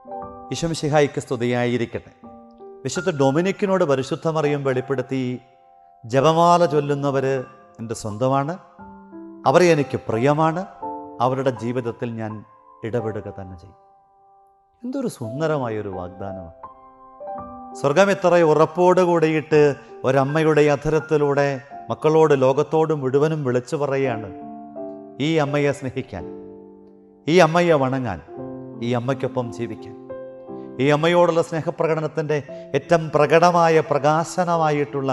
ഈശോ മിശിഹായ്ക്ക് സ്തുതിയായിരിക്കട്ടെ. വിശുദ്ധ ഡൊമിനിക്കിനോട് പരിശുദ്ധ മറിയം വെളിപ്പെടുത്തി, ജപമാല ചൊല്ലുന്നവർ എൻ്റെ സ്വന്തമാണ്, അവർ എനിക്ക് പ്രിയമാണ്, അവരുടെ ജീവിതത്തിൽ ഞാൻ ഇടപെടുക തന്നെ ചെയ്യും. എന്തൊരു സുന്ദരമായൊരു വാഗ്ദാനമാണ്. സ്വർഗം ഇത്ര ഉറപ്പോടുകൂടിയിട്ട് ഒരമ്മയുടെ അധരത്തിലൂടെ മക്കളോട്, ലോകത്തോട് മുഴുവനും വിളിച്ചു പറയുകയാണ്, ഈ അമ്മയെ സ്നേഹിക്കാൻ, ഈ അമ്മയെ വണങ്ങാൻ, ഈ അമ്മയ്ക്കൊപ്പം ജീവിക്കാൻ. ഈ അമ്മയോടുള്ള സ്നേഹപ്രകടനത്തിൻ്റെ ഏറ്റവും പ്രകടമായ പ്രകാശനമായിട്ടുള്ള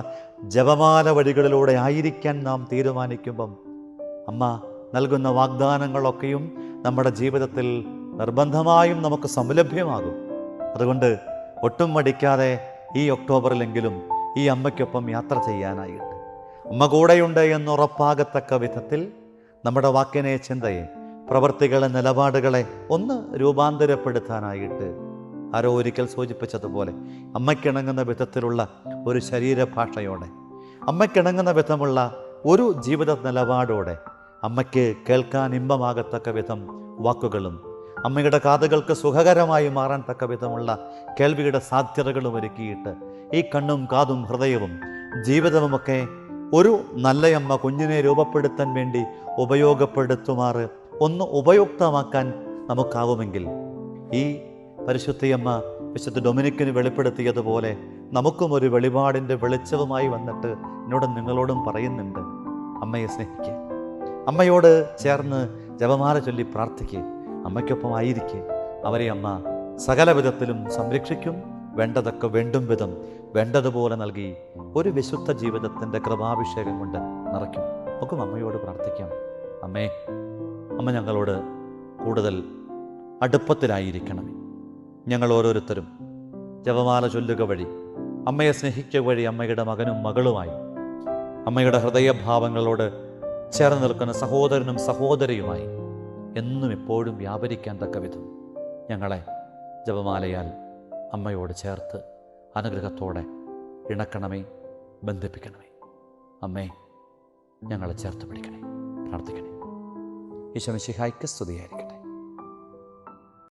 ജപമാല വഴികളിലൂടെ ആയിരിക്കാൻ നാം തീരുമാനിക്കുമ്പം അമ്മ നൽകുന്ന വാഗ്ദാനങ്ങളൊക്കെയും നമ്മുടെ ജീവിതത്തിൽ നിർബന്ധമായും നമുക്ക് സംലഭ്യമാകും. അതുകൊണ്ട് ഒട്ടും മടിക്കാതെ ഈ ഒക്ടോബറിലെങ്കിലും ഈ അമ്മയ്ക്കൊപ്പം യാത്ര ചെയ്യാനായിട്ട്, അമ്മ കൂടെയുണ്ട് എന്നുറപ്പാകത്തക്ക വിധത്തിൽ നമ്മുടെ വാക്കിനെ, ചിന്തയെ, പ്രവൃത്തികളെ, നിലപാടുകളെ ഒന്ന് രൂപാന്തരപ്പെടുത്താനായിട്ട് ആരോ ഒരിക്കൽ സൂചിപ്പിച്ചതുപോലെ അമ്മയ്ക്കിണങ്ങുന്ന വിധത്തിലുള്ള ഒരു ശരീരഭാഷയോടെ, അമ്മയ്ക്കിണങ്ങുന്ന വിധമുള്ള ഒരു ജീവിത നിലപാടോടെ, അമ്മയ്ക്ക് കേൾക്കാൻ ഇമ്പമാകത്തക്ക വിധം വാക്കുകളും, അമ്മയുടെ കാതുകൾക്ക് സുഖകരമായി മാറാൻ തക്ക വിധമുള്ള കേൾവിയുടെ സാധ്യതകളും ഒരുക്കിയിട്ട് ഈ കണ്ണും കാതും ഹൃദയവും ജീവിതവുമൊക്കെ ഒരു നല്ലയമ്മ കുഞ്ഞിനെ രൂപപ്പെടുത്താൻ വേണ്ടി ഉപയോഗപ്പെടുത്തുമാറ് ഒന്ന് ഉപയുക്തമാക്കാൻ നമുക്കാവുമെങ്കിൽ, ഈ പരിശുദ്ധയമ്മ വിശുദ്ധ ഡൊമിനിക്കിന് വെളിപ്പെടുത്തിയതുപോലെ നമുക്കും ഒരു വെളിപാടിൻ്റെ വെളിച്ചവുമായി വന്നിട്ട് എന്നോടും നിങ്ങളോടും പറയുന്നുണ്ട്, അമ്മയെ സ്നേഹിക്കുക, അമ്മയോട് ചേർന്ന് ജപമാല ചൊല്ലി പ്രാർത്ഥിക്കുക, അമ്മയ്ക്കൊപ്പം ആയിരിക്കുക. അവരെ അമ്മ സകല വിധത്തിലും സംരക്ഷിക്കും, വേണ്ടതൊക്കെ വേണ്ടും വിധം വേണ്ടതുപോലെ നൽകി ഒരു വിശുദ്ധ ജീവിതത്തിൻ്റെ കൃപാഭിഷേകം കൊണ്ട് നിറയ്ക്കും. നമുക്കും അമ്മയോട് പ്രാർത്ഥിക്കാം. അമ്മേ, അമ്മ ഞങ്ങളോട് കൂടുതൽ അടുപ്പത്തിലായിരിക്കണമേ. ഞങ്ങൾ ഓരോരുത്തരും ജപമാല ചൊല്ലുക വഴി, അമ്മയെ സ്നേഹിക്കുക വഴി, അമ്മയുടെ മകനും മകളുമായി, അമ്മയുടെ ഹൃദയഭാവങ്ങളോട് ചേർന്ന് നിൽക്കുന്ന സഹോദരനും സഹോദരിയുമായി എന്നും എപ്പോഴും വ്യാപരിക്കാൻ തക്ക വിധം ഞങ്ങളെ ജപമാലയാൽ അമ്മയോട് ചേർത്ത് അനുഗ്രഹത്തോടെ ഇണക്കണമേ, ബന്ധിപ്പിക്കണമേ. അമ്മേ, ഞങ്ങളെ ചേർത്ത് പിടിക്കണേ, പ്രാർത്ഥിക്കണേ. ഈശോ മിശിഹായ്ക്ക് സ്തുതിയായിരിക്കട്ടെ.